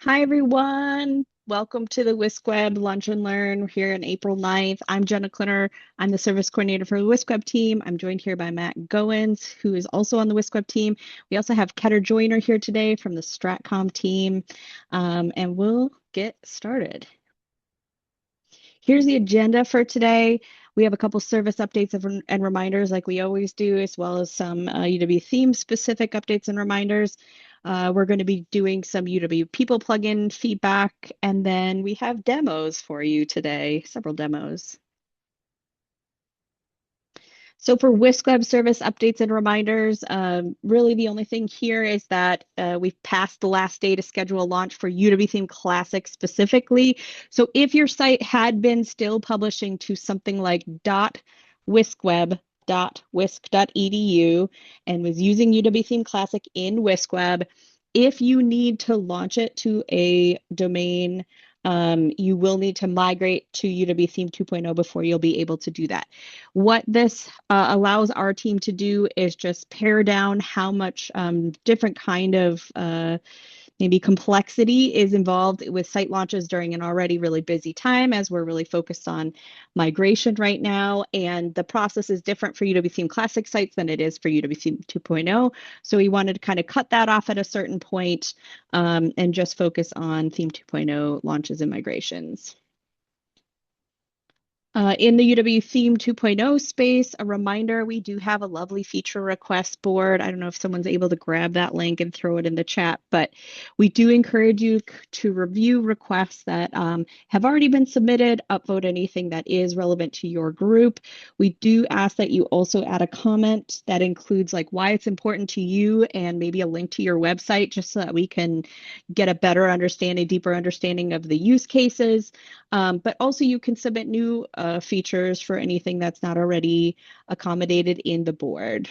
Hi, everyone. Welcome to the WiscWeb Lunch and Learn. We're here on April 9th. I'm Jenna Clinner. I'm the service coordinator for the WiscWeb team. I'm joined here by Matt Goins, who is also on the WiscWeb team. We also have Ketter Joyner here today from the Stratcom team, and we'll get started. Here's the agenda for today. We have a couple service updates and reminders like we always do, as well as some UW theme specific updates and reminders. We're going to be doing some UW people plugin feedback, and then we have demos for you today, several demos. So for WiscWeb service updates and reminders, really the only thing here is that we've passed the last day to schedule a launch for UW Theme Classic specifically. So if your site had been still publishing to something like .wiscweb.wisc.edu and was using UW Theme Classic in WiscWeb, if you need to launch it to a domain, you will need to migrate to UW Theme 2.0 before you'll be able to do that. What this allows our team to do is just pare down how much different kind of maybe complexity is involved with site launches during an already really busy time, as we're really focused on migration right now. And the process is different for UW Theme Classic sites than it is for UW Theme 2.0. So we wanted to kind of cut that off at a certain point, and just focus on Theme 2.0 launches and migrations. In the UW Theme 2.0 space, a reminder, we do have a lovely feature request board. I don't know if someone's able to grab that link and throw it in the chat, but we do encourage you to review requests that have already been submitted, upvote anything that is relevant to your group. We do ask that you also add a comment that includes like why it's important to you and maybe a link to your website, just so that we can get a better understanding, deeper understanding of the use cases. But also you can submit new features for anything that's not already accommodated in the board.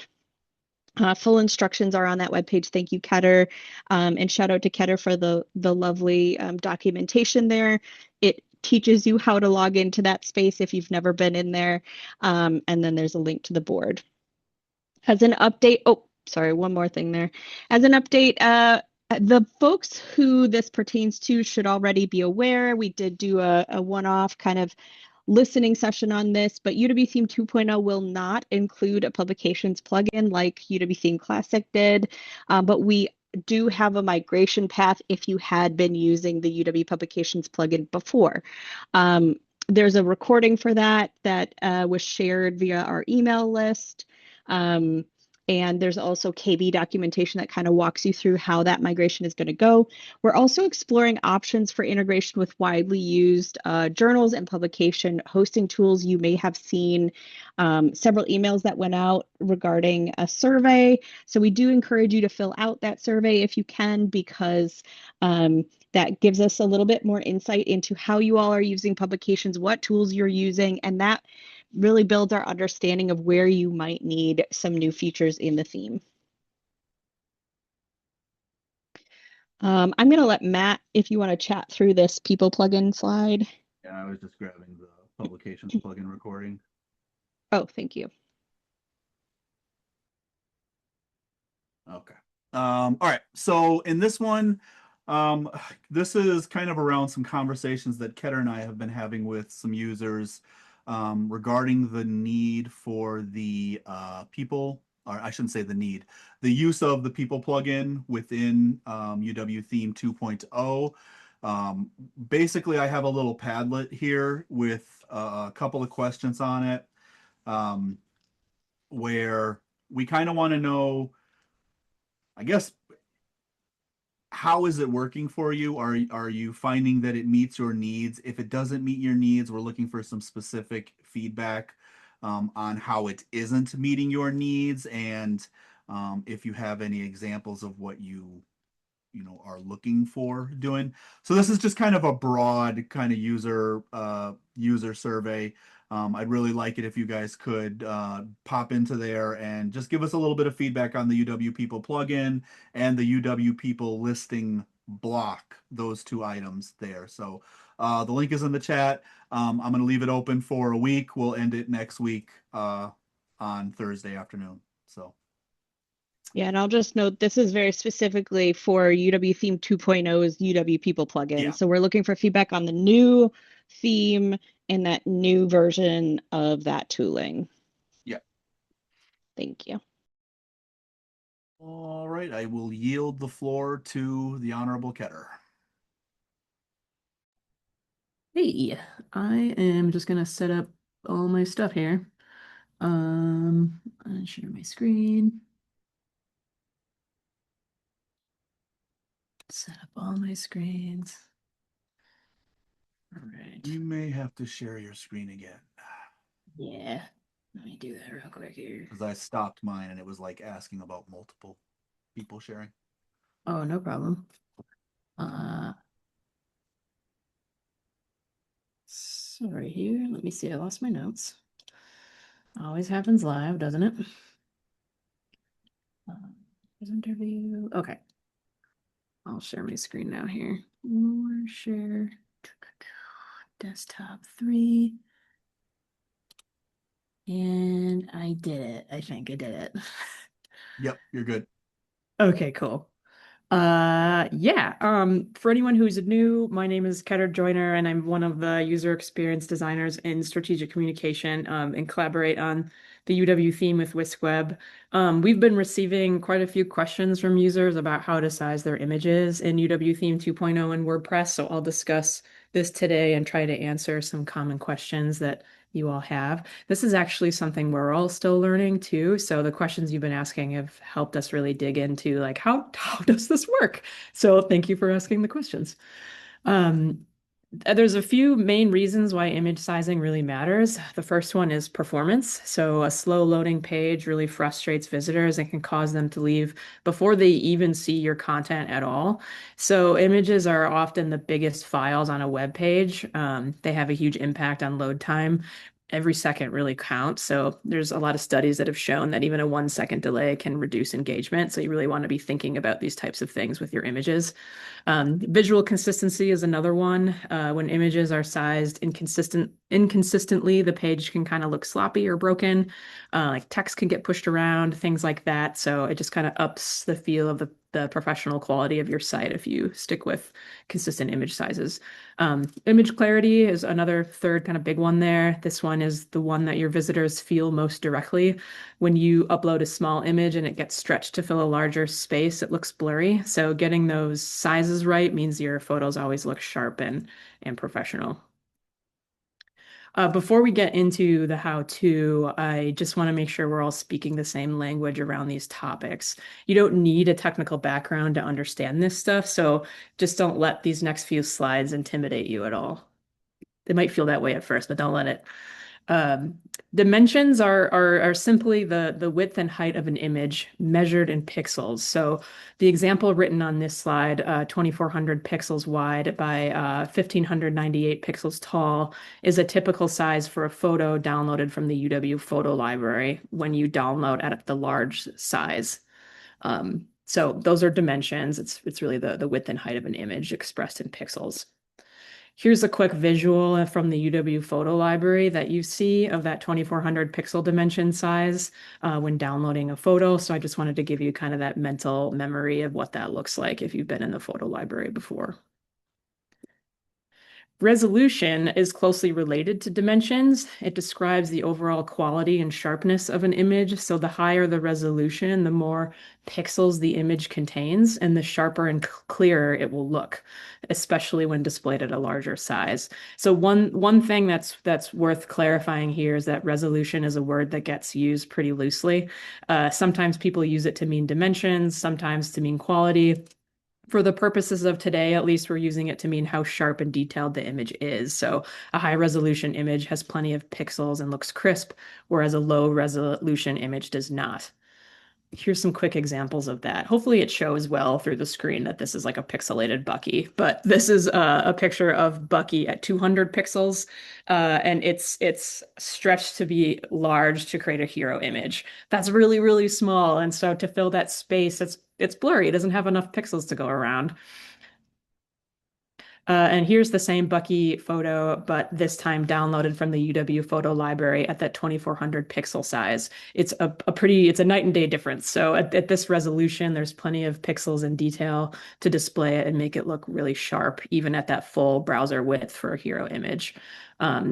Full instructions are on that webpage. Thank you, Ketter. And shout out to Ketter for the lovely documentation there. It teaches you how to log into that space if you've never been in there. And then there's a link to the board. As an update, oh, sorry, one more thing there. As an update, the folks who this pertains to should already be aware. We did do a one-off kind of listening session on this, but UW Theme 2.0 will not include a publications plugin like UW Theme Classic did, but we do have a migration path if you had been using the UW Publications plugin before. There's a recording for that was shared via our email list. And there's also KB documentation that kind of walks you through how that migration is going to go. We're also exploring options for integration with widely used journals and publication hosting tools. You may have seen several emails that went out regarding a survey. So we do encourage you to fill out that survey if you can, because that gives us a little bit more insight into how you all are using publications, what tools you're using, and that really builds our understanding of where you might need some new features in the theme. I'm going to let Matt, if you want to chat through this people plugin slide. Yeah, I was just grabbing the publications plugin recording. Oh, thank you. Okay. All right. So in this one, this is kind of around some conversations that Ketter and I have been having with some users regarding the need for the people, or I shouldn't say the need, the use of the people plugin within UW Theme 2.0. Basically, I have a little Padlet here with a couple of questions on it, where we kind of want to know, I guess, how is it working for you? Are you finding that it meets your needs? If it doesn't meet your needs, we're looking for some specific feedback on how it isn't meeting your needs, and if you have any examples of what you are looking for doing. So this is just kind of a broad kind of user survey. I'd really like it if you guys could pop into there and just give us a little bit of feedback on the UW People plugin and the UW People listing block, those two items there. So the link is in the chat. I'm going to leave it open for a week. We'll end it next week on Thursday afternoon. So Yeah, and I'll just note this is very specifically for UW Theme 2.0's UW People plugin. Yeah. So we're looking for feedback on the new theme and that new version of that tooling. Yeah. Thank you. All right. I will yield the floor to the Honorable Ketter. Hey, I am just gonna set up all my stuff here. I'll share my screen. Set up all my screens. All right. You may have to share your screen again Yeah. Let me do that real quick here. because I stopped mine and it was like asking about multiple people sharing. Oh, no problem. Uh, sorry here. Let me see. I lost my notes. Always happens live, doesn't it? Presenter view. Okay. I'll share my screen now here. More share. Desktop 3. And I did it. I think I did it. Yep, you're good. Okay, cool. Yeah. For anyone who's new, my name is Ketter Joyner, and I'm one of the user experience designers in strategic communication, and collaborate on the UW theme with WiscWeb. We've been receiving quite a few questions from users about how to size their images in UW theme 2.0 and WordPress. So I'll discuss this today and try to answer some common questions that you all have. This is actually something we're all still learning too. So the questions you've been asking have helped us really dig into like how does this work? So thank you for asking the questions. Um, there's a few main reasons why image sizing really matters. The first one is performance. So a slow loading page really frustrates visitors and can cause them to leave before they even see your content at all. So images are often the biggest files on a web page. They have a huge impact on load time. Every second really counts. So there's a lot of studies that have shown that even a 1 second delay can reduce engagement. So you really want to be thinking about these types of things with your images. Visual consistency is another one. When images are sized inconsistently, the page can kind of look sloppy or broken. Like text can get pushed around, things like that. So it just kind of ups the feel of the professional quality of your site if you stick with consistent image sizes. Image clarity is another third kind of big one there. This one is the one that your visitors feel most directly. When you upload a small image and it gets stretched to fill a larger space, it looks blurry. So getting those sizes right means your photos always look sharp and professional. Before we get into the how-to, I just want to make sure we're all speaking the same language around these topics. You don't need a technical background to understand this stuff, so just don't let these next few slides intimidate you at all. They might feel that way at first, but don't let it. Um, Dimensions are simply the width and height of an image measured in pixels. So the example written on this slide, 2400 pixels wide by 1598 pixels tall, is a typical size for a photo downloaded from the UW photo library when you download at the large size. So those are dimensions. It's really the width and height of an image expressed in pixels. Here's a quick visual from the UW photo library that you see of that 2400 pixel dimension size when downloading a photo. So I just wanted to give you kind of that mental memory of what that looks like if you've been in the photo library before. Resolution is closely related to dimensions. It describes the overall quality and sharpness of an image. So the higher the resolution, the more pixels the image contains, and the sharper and clearer it will look, especially when displayed at a larger size. So one thing that's worth clarifying here is that resolution is a word that gets used pretty loosely. Sometimes people use it to mean dimensions, sometimes to mean quality. For the purposes of today, at least we're using it to mean how sharp and detailed the image is. So a high resolution image has plenty of pixels and looks crisp, whereas a low resolution image does not. Here's some quick examples of that. Hopefully it shows well through the screen that this is like a pixelated Bucky, but this is a picture of Bucky at 200 pixels, and it's stretched to be large to create a hero image. That's really, really small, and so to fill that space, it's blurry. It doesn't have enough pixels to go around. And here's the same Bucky photo, but this time downloaded from the UW photo library at that 2400 pixel size. It's it's a night and day difference. So at this resolution, there's plenty of pixels and detail to display it and make it look really sharp, even at that full browser width for a hero image.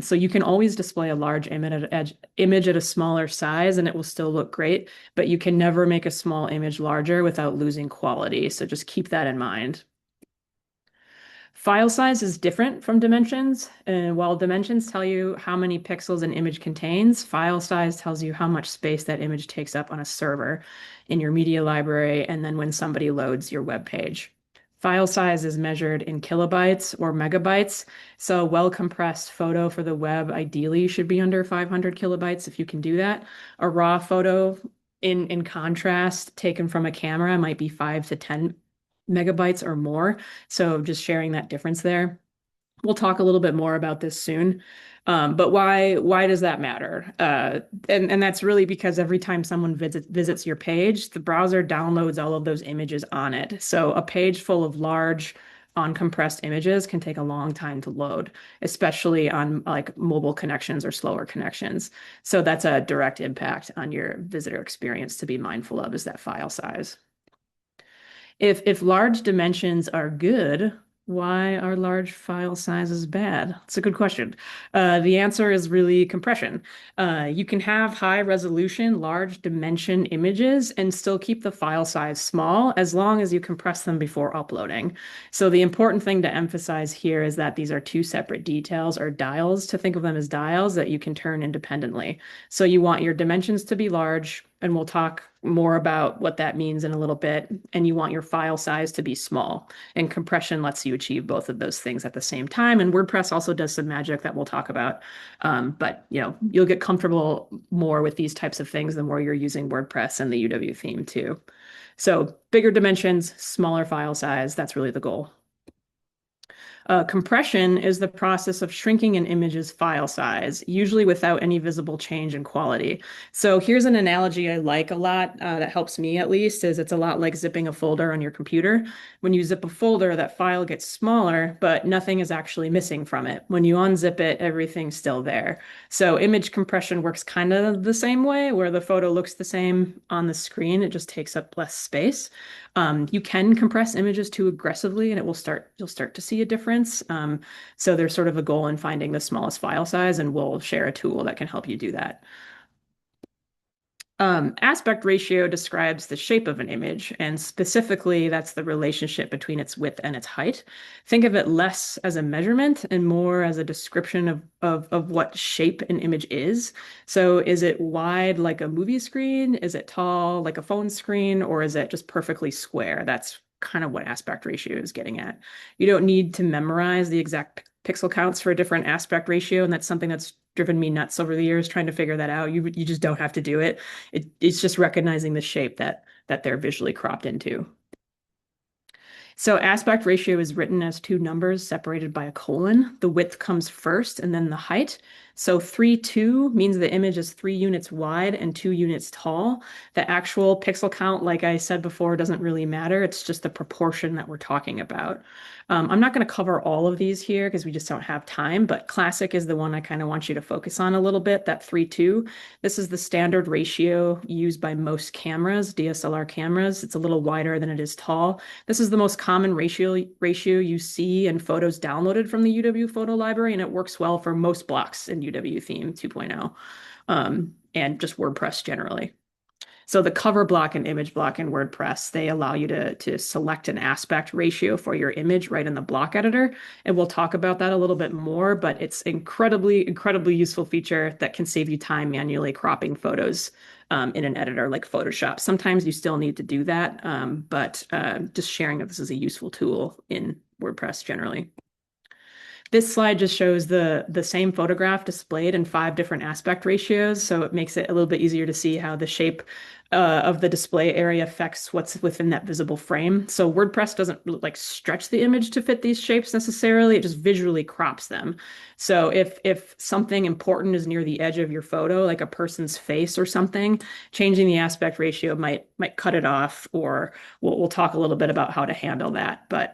So you can always display a large image at a smaller size and it will still look great, but you can never make a small image larger without losing quality. So just keep that in mind. File size is different from dimensions. And while dimensions tell you how many pixels an image contains, file size tells you how much space that image takes up on a server in your media library and then when somebody loads your web page. File size is measured in kilobytes or megabytes. So a well-compressed photo for the web ideally should be under 500 kilobytes if you can do that. A raw photo in contrast taken from a camera might be 5 to 10 megabytes or more. So just sharing that difference there. We'll talk a little bit more about this soon. But why does that matter? And that's really because every time someone visits your page, the browser downloads all of those images on it. So a page full of large uncompressed images can take a long time to load, especially on like mobile connections or slower connections. So that's a direct impact on your visitor experience to be mindful of, is that file size. If large dimensions are good, why are large file sizes bad? It's a good question. The answer is really compression. You can have high resolution, large dimension images and still keep the file size small as long as you compress them before uploading. So the important thing to emphasize here is that these are two separate details or dials, to think of them as dials that you can turn independently. So you want your dimensions to be large, and we'll talk more about what that means in a little bit. And you want your file size to be small. And compression lets you achieve both of those things at the same time. And WordPress also does some magic that we'll talk about. But you'll get comfortable more with these types of things the more you're using WordPress and the UW theme too. So bigger dimensions, smaller file size, that's really the goal. Compression is the process of shrinking an image's file size, usually without any visible change in quality. So here's an analogy I like a lot, that helps me at least, is it's a lot like zipping a folder on your computer. When you zip a folder, that file gets smaller, but nothing is actually missing from it. When you unzip it, everything's still there. So image compression works kind of the same way, where the photo looks the same on the screen, it just takes up less space. You can compress images too aggressively and you'll start to see a difference. So there's sort of a goal in finding the smallest file size, and we'll share a tool that can help you do that. Aspect ratio describes the shape of an image, and specifically, that's the relationship between its width and its height. Think of it less as a measurement and more as a description of what shape an image is. So is it wide like a movie screen? Is it tall like a phone screen? Or is it just perfectly square? That's kind of what aspect ratio is getting at. You don't need to memorize the exact pixel counts for a different aspect ratio, and that's something that's driven me nuts over the years trying to figure that out. You just don't have to do it. It's just recognizing the shape that they're visually cropped into. So aspect ratio is written as two numbers separated by a colon. The width comes first and then the height. So 3:2 means the image is 3 units wide and 2 units tall. The actual pixel count, like I said before, doesn't really matter. It's just the proportion that we're talking about. I'm not going to cover all of these here because we just don't have time, but classic is the one I kind of want you to focus on a little bit, that 3:2. This is the standard ratio used by most cameras, DSLR cameras. It's a little wider than it is tall. This is the most common ratio you see in photos downloaded from the UW photo library, and it works well for most blocks in UW theme 2.0, and just WordPress generally. So the cover block and image block in WordPress, they allow you to select an aspect ratio for your image right in the block editor. And we'll talk about that a little bit more, but it's incredibly, incredibly useful feature that can save you time manually cropping photos in an editor like Photoshop. Sometimes you still need to do that, but just sharing that this is a useful tool in WordPress generally. This slide just shows the same photograph displayed in 5 different aspect ratios, so it makes it a little bit easier to see how the shape of the display area affects what's within that visible frame. So WordPress doesn't like stretch the image to fit these shapes necessarily. It just visually crops them. So if something important is near the edge of your photo, like a person's face or something, changing the aspect ratio might cut it off, or we'll talk a little bit about how to handle that. But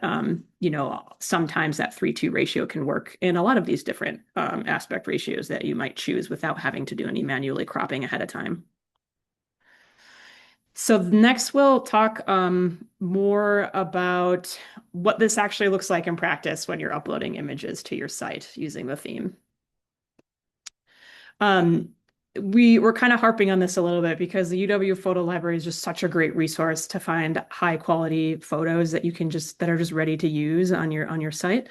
sometimes that 3:2 ratio can work in a lot of these different aspect ratios that you might choose without having to do any manually cropping ahead of time. So next we'll talk more about what this actually looks like in practice when you're uploading images to your site using the theme. We're kind of harping on this a little bit because the UW photo library is just such a great resource to find high quality photos that that are just ready to use on your site.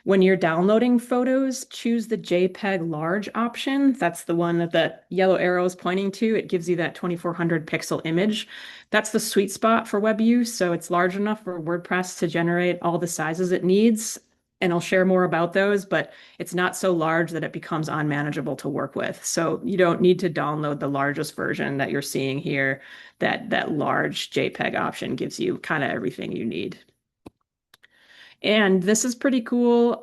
When you're downloading photos, choose the JPEG large option. That's the one that the yellow arrow is pointing to. It gives you that 2400 pixel image. That's the sweet spot for web use. So it's large enough for WordPress to generate all the sizes it needs. And I'll share more about those, but it's not so large that it becomes unmanageable to work with. So you don't need to download the largest version that you're seeing here. That large JPEG option gives you kind of everything you need. And this is pretty cool.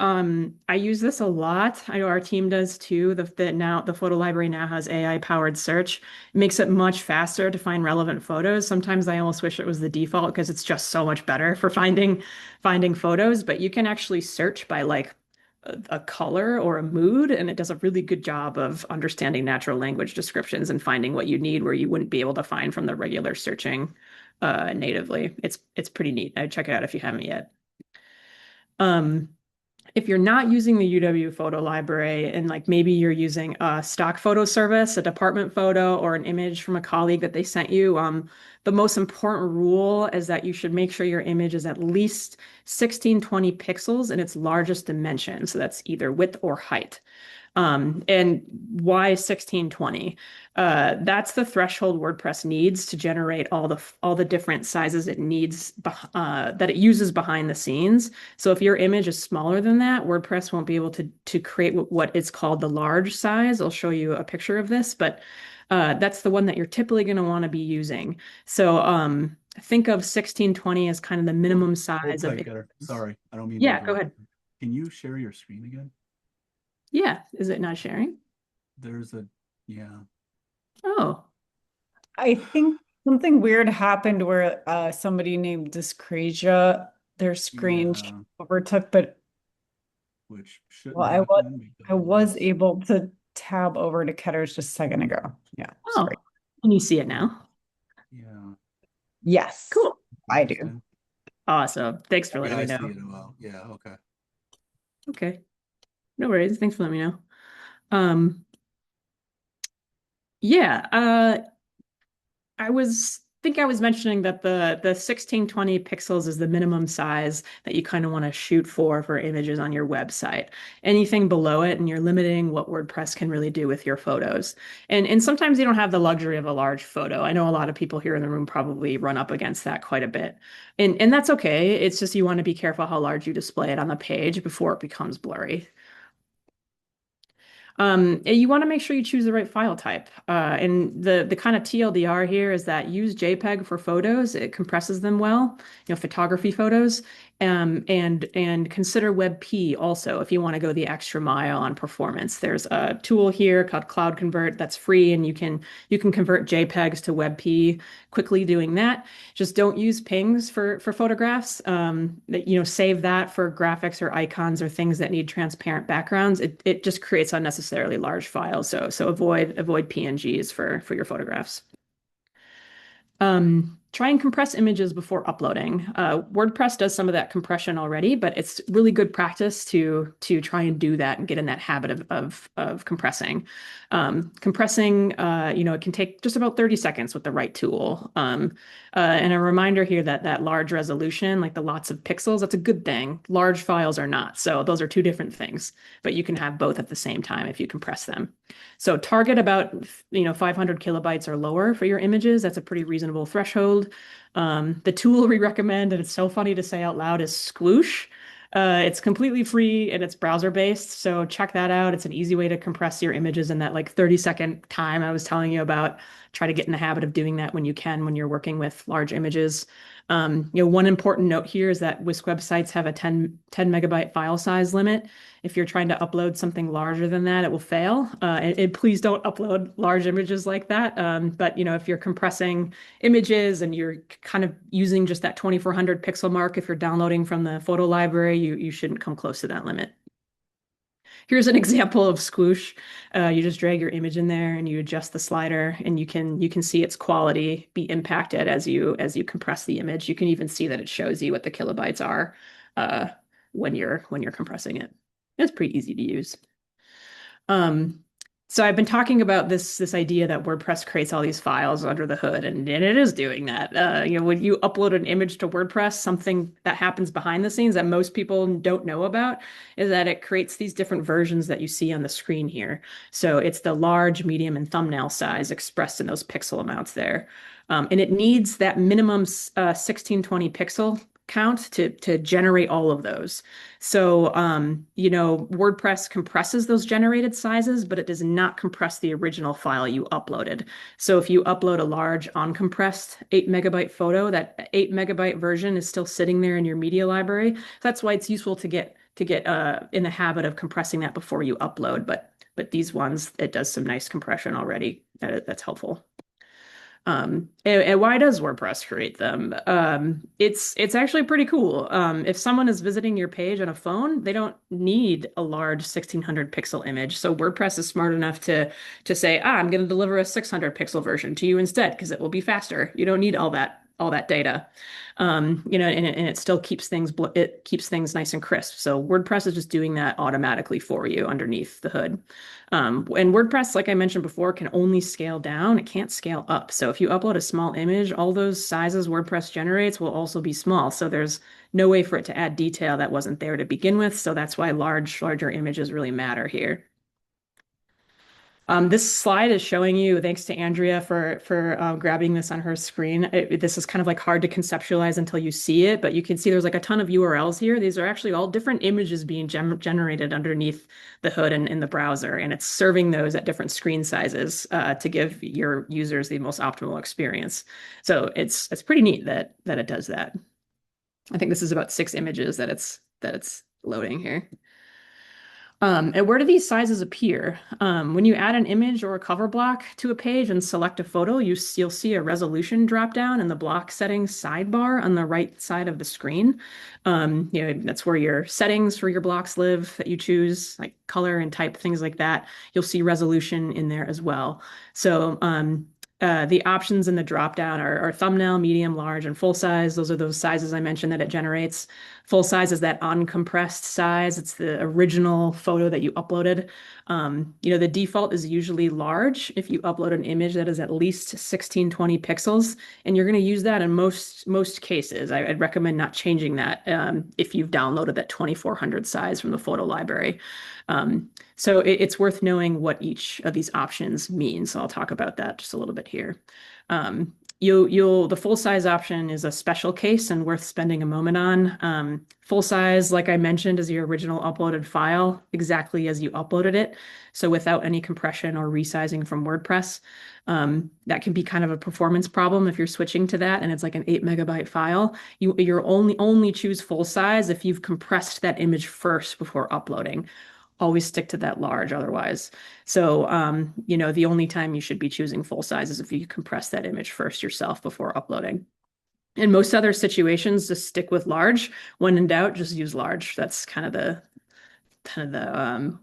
I use this a lot. I know our team does too. The photo library now has AI-powered search. It makes it much faster to find relevant photos. Sometimes I almost wish it was the default because it's just so much better for finding photos. But you can actually search by like a color or a mood, and it does a really good job of understanding natural language descriptions and finding what you need where you wouldn't be able to find from the regular searching natively. It's pretty neat. I'd check it out if you haven't yet. If you're not using the UW photo library and like maybe you're using a stock photo service, a department photo, or an image from a colleague that they sent you, the most important rule is that you should make sure your image is at least 1620 pixels in its largest dimension. So that's either width or height. And why 1620? That's the threshold WordPress needs to generate all the different sizes it needs that it uses behind the scenes. So if your image is smaller than that, WordPress won't be able to create what is called the large size. I'll show you a picture of this, but that's the one that you're typically going to want to be using. So think of 1620 as kind of the minimum size of it. Sorry, I don't mean to Yeah, go ahead. Can you share your screen again? Yeah, is it not sharing? Yeah. Oh, I think something weird happened where somebody named Discrasia, their screen overtook, but which shouldn't well, happen I was able to tab over to Ketter's just a second ago. Yeah. oh, Sorry. can you see it now? Yeah. Yes. Cool. I do. Awesome. Thanks for letting me I know. see it well. Yeah, okay. Okay. No worries. Thanks for letting me know. Yeah, I was mentioning that the 1620 pixels is the minimum size that you kind of want to shoot for images on your website. Anything below it, and you're limiting what WordPress can really do with your photos. And sometimes you don't have the luxury of a large photo. I know a lot of people here in the room probably run up against that quite a bit. And that's okay. It's just you want to be careful how large you display it on the page before it becomes blurry. You want to make sure you choose the right file type. And the kind of TLDR here is that use JPEG for photos. It compresses them well, photography photos. And consider WebP also if you want to go the extra mile on performance. There's a tool here called Cloud Convert that's free, and you can convert JPEGs to WebP quickly doing that. Just don't use pings for photographs. Save that for graphics or icons or things that need transparent backgrounds. It just creates unnecessarily large files. So avoid PNGs for your photographs. Try and compress images before uploading. WordPress does some of that compression already, but it's really good practice to try and do that and get in that habit of compressing. Compressing, it can take just about 30 seconds with the right tool. And a reminder here that large resolution, like the lots of pixels, that's a good thing. Large files are not. So those are two different things, but you can have both at the same time if you compress them. So target about 500 kilobytes or lower for your images. That's a pretty reasonable threshold. The tool we recommend, and it's so funny to say out loud, is Squoosh. It's completely free and it's browser based. So check that out. It's an easy way to compress your images in that like 30-second time I was telling you about. Try to get in the habit of doing that when you can, when you're working with large images. One important note here is that WiscWeb sites have a 10 megabyte file size limit. If you're trying to upload something larger than that, it will fail. And please don't upload large images like that. But if you're compressing images and you're kind of using just that 2400 pixel mark, if you're downloading from the photo library, you shouldn't come close to that limit. Here's an example of Squoosh. You just drag your image in there and you adjust the slider, and you can see its quality be impacted as you compress the image. You can even see that it shows you what the kilobytes are when you're compressing it. It's pretty easy to use. So I've been talking about this idea that WordPress creates all these files under the hood, and it is doing that. When you upload an image to WordPress, something that happens behind the scenes that most people don't know about is that it creates these different versions that you see on the screen here. So it's the large, medium, and thumbnail size expressed in those pixel amounts there. And it needs that minimum 1620 pixel count to generate all of those. So, WordPress compresses those generated sizes, but it does not compress the original file you uploaded. So if you upload a large uncompressed 8 megabyte photo, that 8 megabyte version is still sitting there in your media library. That's why it's useful to get in the habit of compressing that before you upload. But these ones, it does some nice compression already. That's helpful. And why does WordPress create them? It's actually pretty cool. If someone is visiting your page on a phone, they don't need a large 1600 pixel image. So WordPress is smart enough to say, I'm going to deliver a 600 pixel version to you instead because it will be faster. You don't need all that data. And it still keeps things nice and crisp. So WordPress is just doing that automatically for you underneath the hood. And WordPress, like I mentioned before, can only scale down. It can't scale up. So if you upload a small image, all those sizes WordPress generates will also be small. So there's no way for it to add detail that wasn't there to begin with. So that's why larger images really matter here. This slide is showing you, thanks to Andrea for grabbing this on her screen. This is kind of like hard to conceptualize until you see it, but you can see there's like a ton of URLs here. These are actually all different images being generated underneath the hood and in the browser, and it's serving those at different screen sizes to give your users the most optimal experience. So it's pretty neat that it does that. I think this is about 6 images that it's loading here. And where do these sizes appear? When you add an image or a cover block to a page and select a photo, you'll see a resolution drop down in the block settings sidebar on the right side of the screen. That's where your settings for your blocks live that you choose, like color and type, things like that. You'll see resolution in there as well. So the options in the dropdown are thumbnail, medium, large, and full size. Those are those sizes I mentioned that it generates. Full size is that uncompressed size. It's the original photo that you uploaded. The default is usually large if you upload an image that is at least 1620 pixels, and you're going to use that in most cases. I'd recommend not changing that if you've downloaded that 2400 size from the photo library. So it's worth knowing what each of these options means. So I'll talk about that just a little bit here. The full size option is a special case and worth spending a moment on. Full size, like I mentioned, is your original uploaded file exactly as you uploaded it. So without any compression or resizing from WordPress. That can be kind of a performance problem if you're switching to that and it's like an 8 megabyte file. You're only choose full size if you've compressed that image first before uploading. Always stick to that large otherwise. So, the only time you should be choosing full size is if you compress that image first yourself before uploading. In most other situations, just stick with large. When in doubt, just use large. That's kind of the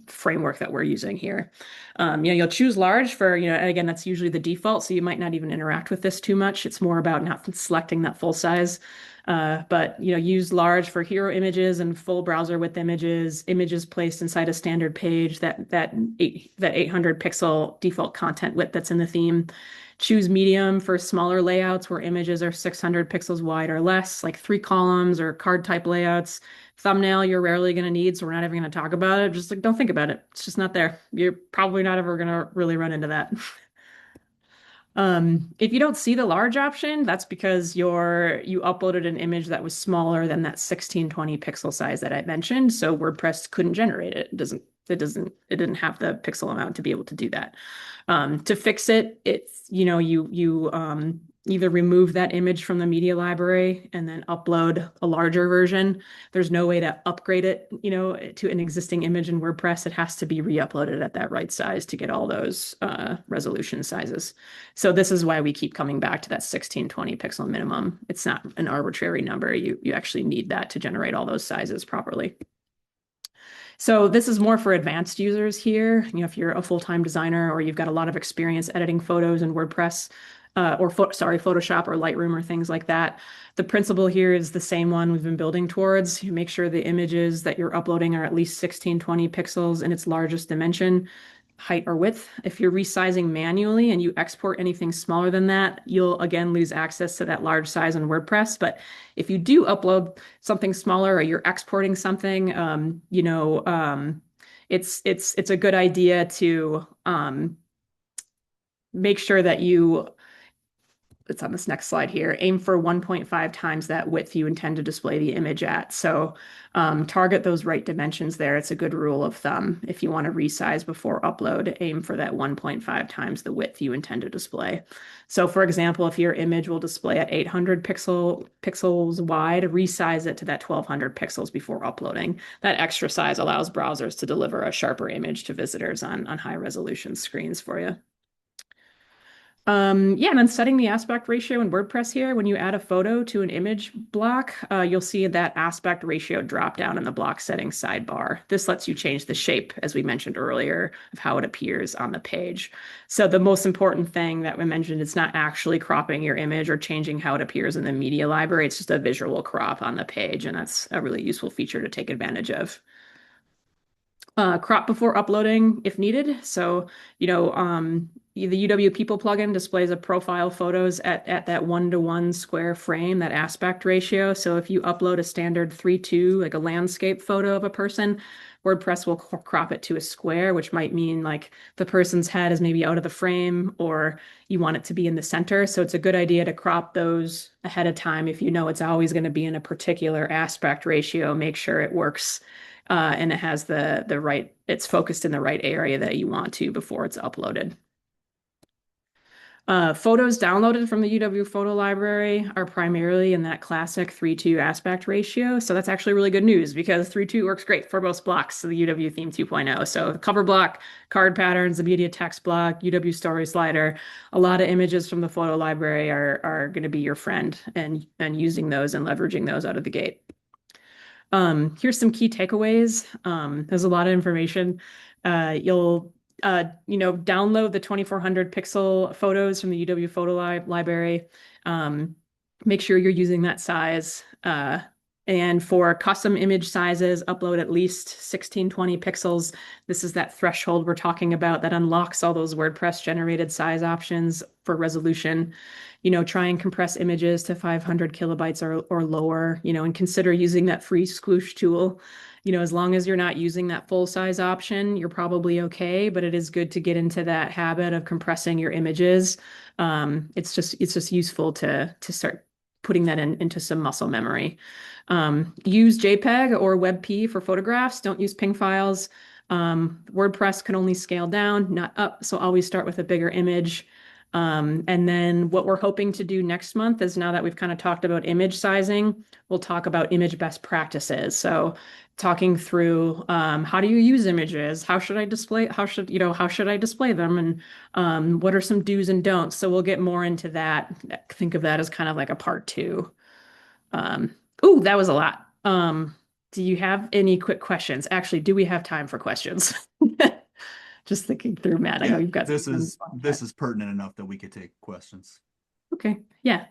framework that we're using here. You'll choose large for, again, that's usually the default. So you might not even interact with this too much. It's more about not selecting that full size. But use large for hero images and full browser width images placed inside a standard page, that 800 pixel default content width that's in the theme. Choose medium for smaller layouts where images are 600 pixels wide or less, like 3 columns or card type layouts. Thumbnail you're rarely going to need, so we're not even going to talk about it. Just don't think about it. It's just not there. You're probably not ever going to really run into that. If you don't see the large option, that's because you uploaded an image that was smaller than that 1620 pixel size that I mentioned. So WordPress couldn't generate it. It didn't have the pixel amount to be able to do that. To fix it, it's, you either remove that image from the media library and then upload a larger version. There's no way to upgrade it, to an existing image in WordPress. It has to be re-uploaded at that right size to get all those resolution sizes. So this is why we keep coming back to that 1620 pixel minimum. It's not an arbitrary number. You actually need that to generate all those sizes properly. So this is more for advanced users here. If you're a full-time designer or you've got a lot of experience editing photos in WordPress, Photoshop or Lightroom or things like that. The principle here is the same one we've been building towards. You make sure the images that you're uploading are at least 1620 pixels in its largest dimension, height or width. If you're resizing manually and you export anything smaller than that, you'll again lose access to that large size in WordPress. But if you do upload something smaller or you're exporting something, it's a good idea to make sure that it's on this next slide here, aim for 1.5 times that width you intend to display the image at. So target those right dimensions there. It's a good rule of thumb. If you want to resize before upload, aim for that 1.5 times the width you intend to display. So for example, if your image will display at 800 pixels wide, resize it to that 1200 pixels before uploading. That extra size allows browsers to deliver a sharper image to visitors on high resolution screens for you. And then setting the aspect ratio in WordPress here, when you add a photo to an image block, you'll see that aspect ratio drop down in the block settings sidebar. This lets you change the shape, as we mentioned earlier, of how it appears on the page. So the most important thing that we mentioned, it's not actually cropping your image or changing how it appears in the media library. It's just a visual crop on the page, and that's a really useful feature to take advantage of. Crop before uploading if needed. So, the UW People plugin displays a profile photos at that 1:1 square frame, that aspect ratio. So if you upload a standard 3:2, like a landscape photo of a person, WordPress will crop it to a square, which might mean like the person's head is maybe out of the frame or you want it to be in the center. So it's a good idea to crop those ahead of time. If you know it's always going to be in a particular aspect ratio, make sure it works and it has it's focused in the right area that you want to before it's uploaded. Photos downloaded from the UW photo library are primarily in that classic 3:2 aspect ratio. So that's actually really good news because 3:2 works great for most blocks of the UW theme 2.0. So the cover block, card patterns, the media text block, UW story slider, a lot of images from the photo library are going to be your friend and using those and leveraging those out of the gate. Here's some key takeaways. There's a lot of information. You'll download the 2400 pixel photos from the UW photo library. Make sure you're using that size. And for custom image sizes, upload at least 1620 pixels. This is that threshold we're talking about that unlocks all those WordPress generated size options for resolution. Try and compress images to 500 kilobytes or lower, and consider using that free Squoosh tool. As long as you're not using that full size option, you're probably okay, but it is good to get into that habit of compressing your images. It's just useful to start putting that into some muscle memory. Use JPEG or WebP for photographs. Don't use PNG files. WordPress can only scale down, not up. So always start with a bigger image. And then what we're hoping to do next month is, now that we've kind of talked about image sizing, we'll talk about image best practices. So talking through how do you use images? How should I display them? And what are some do's and don'ts? So we'll get more into that. Think of that as kind of like a part 2. That was a lot. Do you have any quick questions? Actually, do we have time for questions? Just thinking through, Matt. I know you've got this is pertinent enough that we could take questions. Okay. Yeah.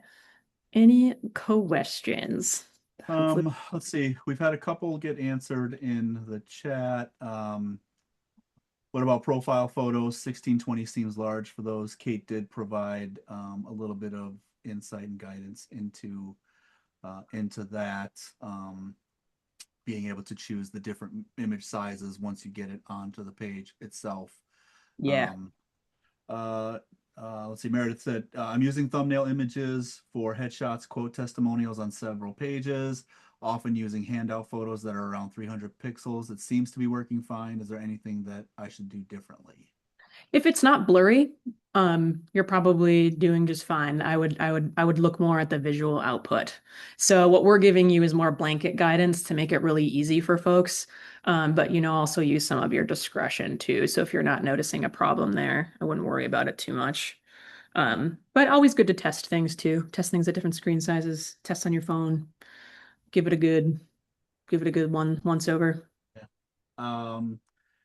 Any questions? Let's see. We've had a couple get answered in the chat. What about profile photos? 1620 seems large for those. Kate did provide a little bit of insight and guidance into that. Being able to choose the different image sizes once you get it onto the page itself. Yeah. let's see, Meredith said, I'm using thumbnail images for headshots, quote testimonials on several pages, often using handout photos that are around 300 pixels. It seems to be working fine. Is there anything that I should do differently? If it's not blurry, you're probably doing just fine. I would look more at the visual output. So what we're giving you is more blanket guidance to make it really easy for folks. But also use some of your discretion too. So if you're not noticing a problem there, I wouldn't worry about it too much. But always good to test things too. Test things at different screen sizes, test on your phone, give it a good once over. Yeah.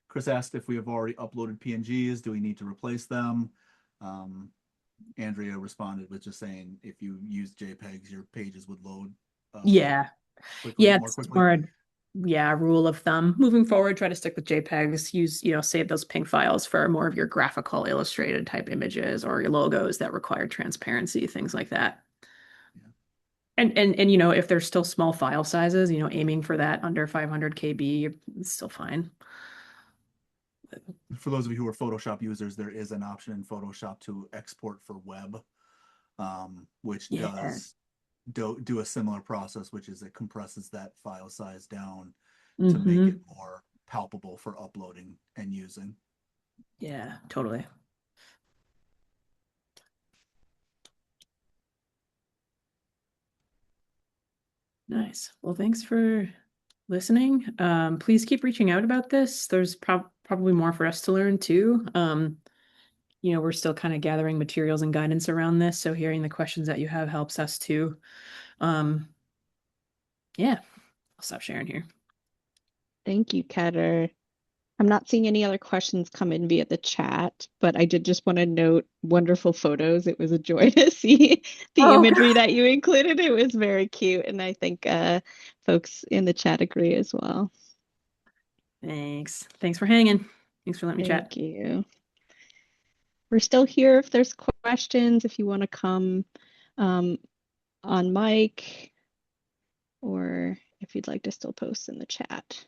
Chris asked if we have already uploaded PNGs. Do we need to replace them? Andrea responded with just saying if you use JPEGs, your pages would load Yeah. more It's quickly. more, rule of thumb. Moving forward, try to stick with JPEGs. Use, save those PNG files for more of your graphical illustrated type images or your logos that require transparency, things like that. Yeah. And if there's still small file sizes, aiming for that under 500 KB, it's still fine. For those of you who are Photoshop users, there is an option in Photoshop to export for web, which does do a similar process, which is it compresses that file size down to make it more palpable for uploading and using. Yeah, totally. Nice. Well, thanks for listening. Please keep reaching out about this. There's probably more for us to learn too. We're still kind of gathering materials and guidance around this, so hearing the questions that you have helps us too. Yeah, I'll stop sharing here. Thank you, Ketter. I'm not seeing any other questions come in via the chat, but I did just want to note wonderful photos. It was a joy to see the imagery that you included. It was very cute, and I think folks in the chat agree as well. Thanks. Thanks for hanging. Thanks for letting me chat. Thank you. We're still here if there's questions, if you want to come on mic, or if you'd like to still post in the chat.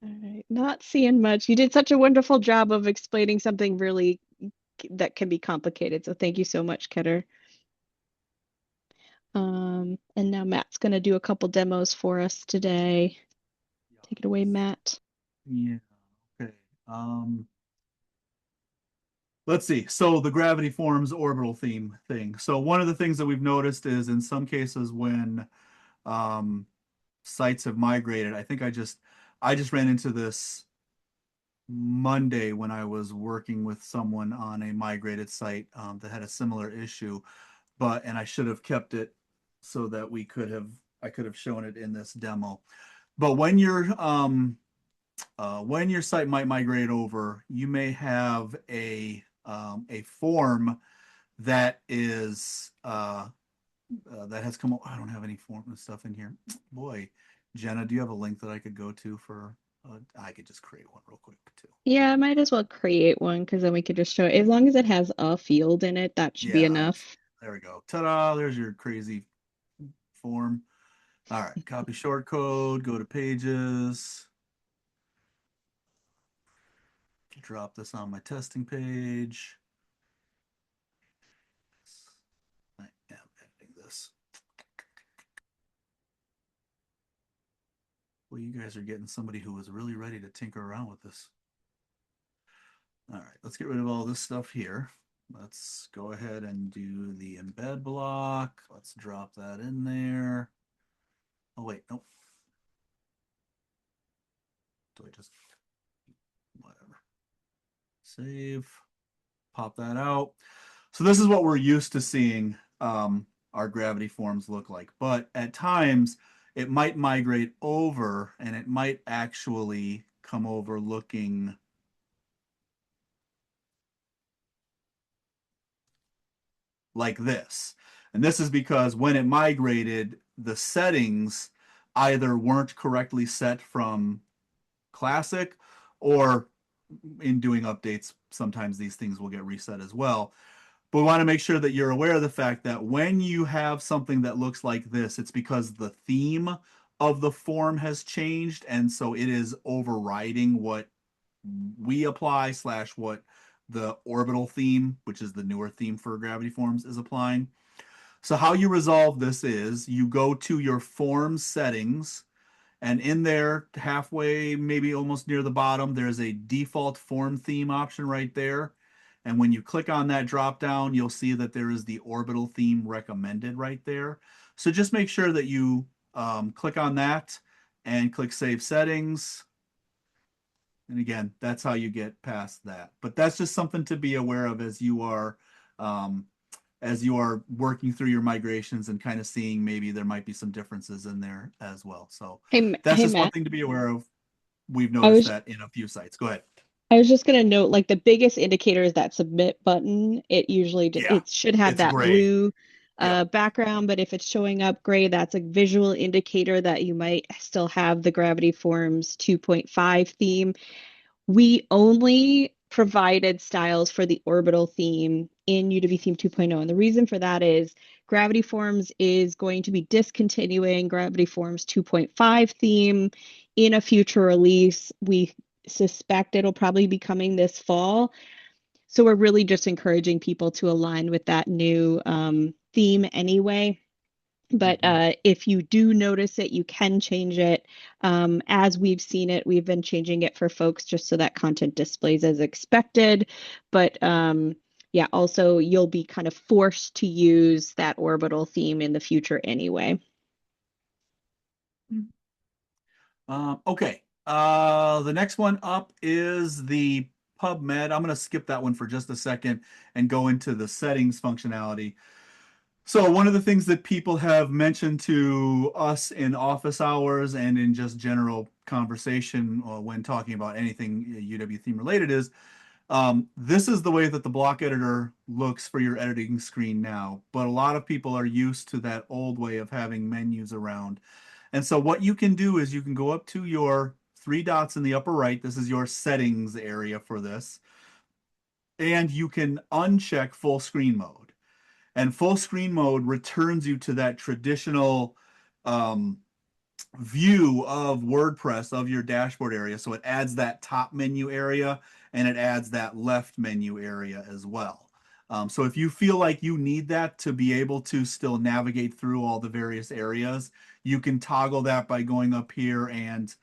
All right, not seeing much. You did such a wonderful job of explaining something really that can be complicated. So thank you so much, Ketter. And now Matt's going to do a couple demos for us today. Take it away, Matt. Yeah. Okay. Let's see. So the gravity forms orbital theme thing. So one of the things that we've noticed is in some cases when sites have migrated, I think I just ran into this Monday when I was working with someone on a migrated site that had a similar issue, and I should have kept it so that I could have shown it in this demo. But when your site might migrate over, you may have a form that is that has come. I don't have any form and stuff in here. Boy, Jenna, do you have a link that I could go to for? I could just create one real quick too. Yeah, I might as well create one because then we could just show it. As long as it has a field in it, that should be enough. There we go. Ta-da! There's your crazy form. All right, copy short code, go to pages. Drop this on my testing page. I am editing this. Well, you guys are getting somebody who was really ready to tinker around with this. All right, let's get rid of all this stuff here. Let's go ahead and do the embed block. Let's drop that in there. Oh, wait, nope. Do I just, whatever. Save, pop that out. So this is what we're used to seeing our gravity forms look like. But at times, it might migrate over and it might actually come over looking like this. And this is because when it migrated, the settings either weren't correctly set from classic, or in doing updates, sometimes these things will get reset as well. But we want to make sure that you're aware of the fact that when you have something that looks like this, it's because the theme of the form has changed, and so it is overriding what we apply / what the orbital theme, which is the newer theme for gravity forms, is applying. So how you resolve this is you go to your form settings, and in there, halfway, maybe almost near the bottom, there's a default form theme option right there. And when you click on that drop down, you'll see that there is the orbital theme recommended right there. So just make sure that you click on that and click Save Settings. And again, that's how you get past that. But that's just something to be aware of as you are working through your migrations and kind of seeing maybe there might be some differences in there as well. So that's Hey just one Matt, thing to be aware of. We've I noticed was that in a few sites. Go ahead. I was just gonna note, like the biggest indicator is that submit button. It usually Yeah, it should have it's that gray. blue Yep. background, but if it's showing up gray, that's a visual indicator that you might still have the Gravity Forms 2.5 theme. We only provided styles for the orbital theme in UW Theme 2.0. And the reason for that is Gravity Forms is going to be discontinuing Gravity Forms 2.5 theme in a future release. We suspect it'll probably be coming this fall. So we're really just encouraging people to align with that new theme anyway. But if you do notice it, you can change it. As we've seen it, we've been changing it for folks just so that content displays as expected. But yeah, also you'll be kind of forced to use that orbital theme in the future anyway. Okay. The next one up is the PubMed. I'm going to skip that one for just a second and go into the settings functionality. So one of the things that people have mentioned to us in office hours and in just general conversation when talking about anything UW theme related is this is the way that the block editor looks for your editing screen now, but a lot of people are used to that old way of having menus around. And so what you can do is you can go up to your three dots in the upper right. This is your settings area for this. And you can uncheck full screen mode. And full screen mode returns you to that traditional view of WordPress of your dashboard area. So it adds that top menu area and it adds that left menu area as well. So if you feel like you need that to be able to still navigate through all the various areas, you can toggle that by going up here and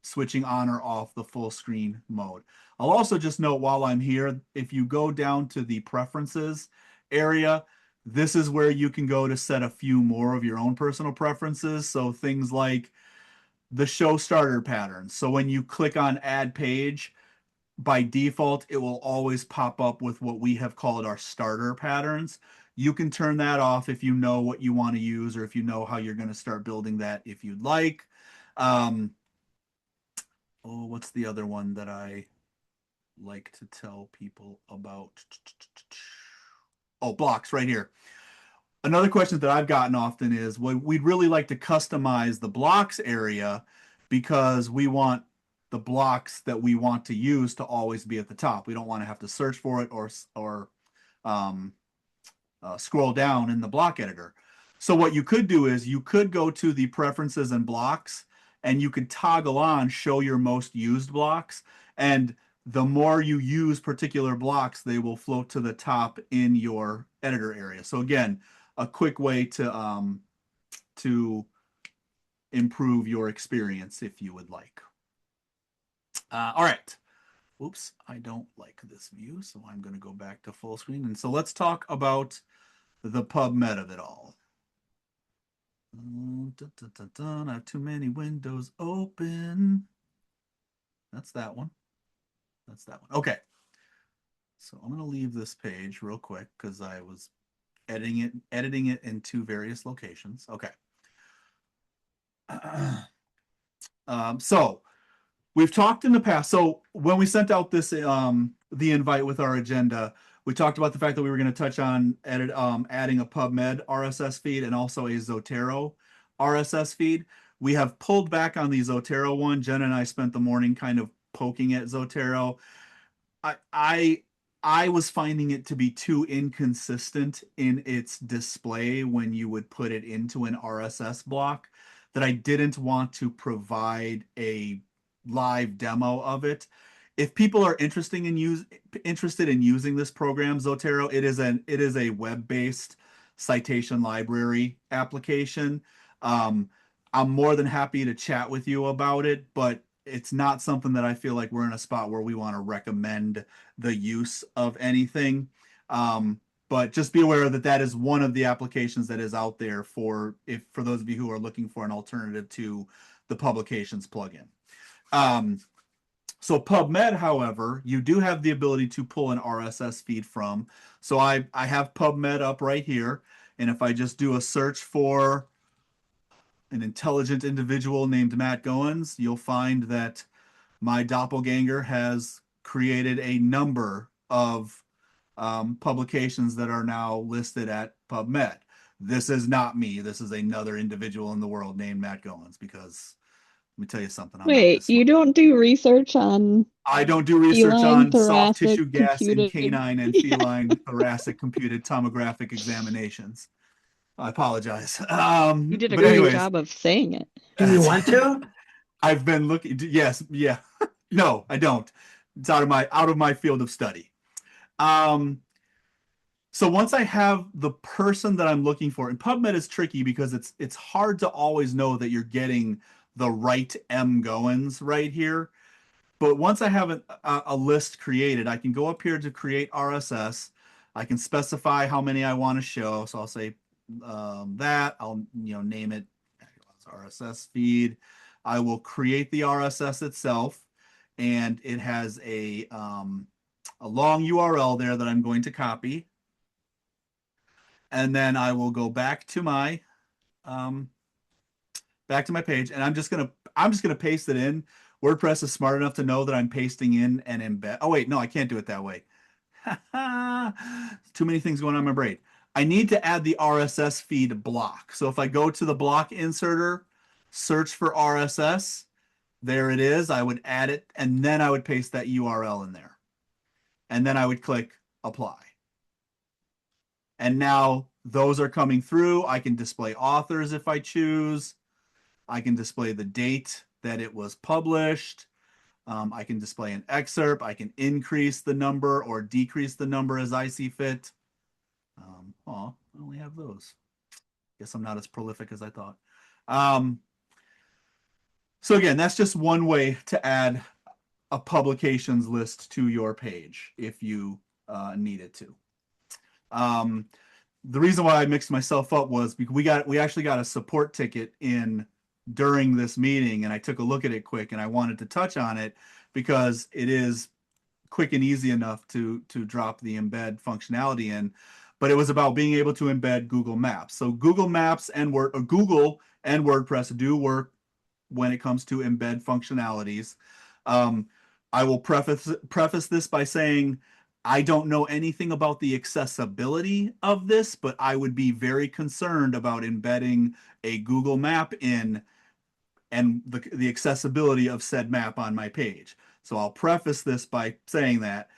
switching on or off the full screen mode. I'll also just note while I'm here, if you go down to the preferences area, this is where you can go to set a few more of your own personal preferences. So things like the show starter patterns. So when you click on add page, by default, it will always pop up with what we have called our starter patterns. You can turn that off if you know what you want to use or if you know how you're going to start building that if you'd like. What's the other one that I like to tell people about? Oh, blocks right here. Another question that I've gotten often is, well, we'd really like to customize the blocks area because we want the blocks that we want to use to always be at the top. We don't want to have to search for it or scroll down in the block editor. So what you could do is you could go to the preferences and blocks and you could toggle on show your most used blocks. And the more you use particular blocks, they will float to the top in your editor area. So again, a quick way to improve your experience if you would like. All right. Oops, I don't like this view, so I'm going to go back to full screen. And so let's talk about the PubMed of it all. I have too many windows open. That's that one. That's that one. Okay. So I'm going to leave this page real quick because I was editing it in two various locations. Okay. So we've talked in the past. So when we sent out this the invite with our agenda, we talked about the fact that we were going to touch on adding a PubMed RSS feed and also a Zotero RSS feed. We have pulled back on the Zotero one. Jen and I spent the morning kind of poking at Zotero. I was finding it to be too inconsistent in its display when you would put it into an RSS block. that I didn't want to provide a live demo of it. If people are interested in using this program, Zotero, it is a web-based citation library application. I'm more than happy to chat with you about it, but it's not something that I feel like we're in a spot where we want to recommend the use of anything. But just be aware that that is one of the applications that is out there for those of you who are looking for an alternative to the publications plugin. So PubMed, however, you do have the ability to pull an RSS feed from. So I have PubMed up right here. And if I just do a search for an intelligent individual named Matt Goins, you'll find that my doppelganger has created a number of publications that are now listed at PubMed. This is not me. This is another individual in the world named Matt Goins, because let me tell you something. I'm not Wait, this you smart. don't do research on I don't do research feline on soft thoracic tissue gas in computed? canine and Yeah. feline thoracic computed tomographic examinations. I apologize. You did a But great anyways, job of saying it. Do you want to? I've been looking. Yes, yeah. No, I don't. It's out of my field of study. So once I have the person that I'm looking for, and PubMed is tricky because it's hard to always know that you're getting the right M Goins right here. But once I have a list created, I can go up here to create RSS. I can specify how many I want to show. So I'll say that. I'll name it RSS feed. I will create the RSS itself, and it has a long URL there that I'm going to copy. And then I will go back to my page, and I'm just gonna paste it in. WordPress is smart enough to know that I'm pasting in an embed. Oh wait, no, I can't do it that way. Too many things going on in my brain. I need to add the RSS feed block. So if I go to the block inserter, search for RSS, there it is. I would add it, and then I would paste that URL in there. And then I would click apply. And now those are coming through. I can display authors if I choose. I can display the date that it was published. I can display an excerpt. I can increase the number or decrease the number as I see fit. I only have those. Guess I'm not as prolific as I thought. So again, that's just one way to add a publications list to your page if you needed to. The reason why I mixed myself up was because we actually got a support ticket in during this meeting, and I took a look at it quick, and I wanted to touch on it because it is quick and easy enough to drop the embed functionality in. But it was about being able to embed Google Maps. So Google Maps and Google and WordPress do work when it comes to embed functionalities. I will preface this by saying I don't know anything about the accessibility of this, but I would be very concerned about embedding a Google map in and the accessibility of said map on my page. So I'll preface this by saying that,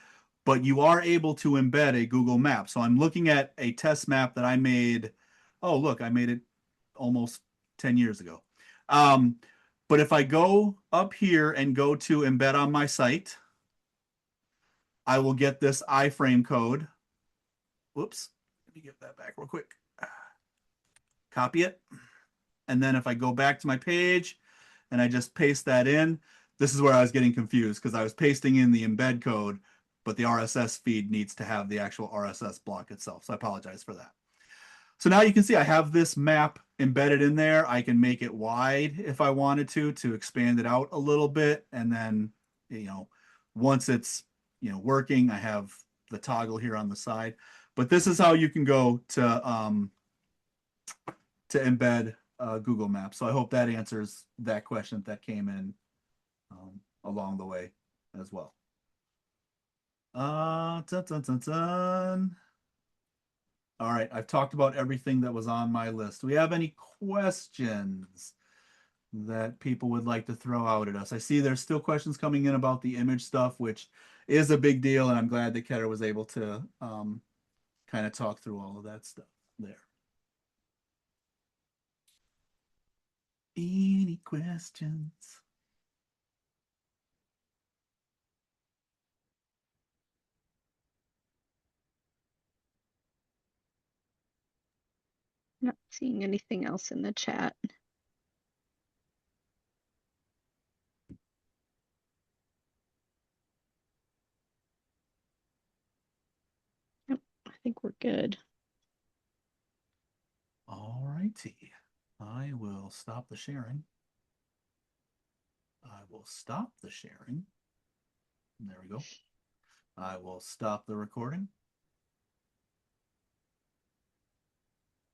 but you are able to embed a Google map. So I'm looking at a test map that I made. Oh, look, I made it almost 10 years ago. But if I go up here and go to embed on my site, I will get this iframe code. Whoops, let me get that back real quick. Copy it. And then if I go back to my page and I just paste that in, this is where I was getting confused because I was pasting in the embed code, but the RSS feed needs to have the actual RSS block itself. So I apologize for that. So now you can see I have this map embedded in there. I can make it wide if I wanted to expand it out a little bit. And then, once it's, working, I have the toggle here on the side. But this is how you can go to embed Google Maps. So I hope that answers that question that came in along the way as well. Dun, dun, dun, dun. All right, I've talked about everything that was on my list. Do we have any questions that people would like to throw out at us? I see there's still questions coming in about the image stuff, which is a big deal, and I'm glad that Ketter was able to kind of talk through all of that stuff there. Any questions? Not seeing anything else in the chat. Yep, I think we're good. All righty. I will stop the sharing. I will stop the sharing. There we go. I will stop the recording.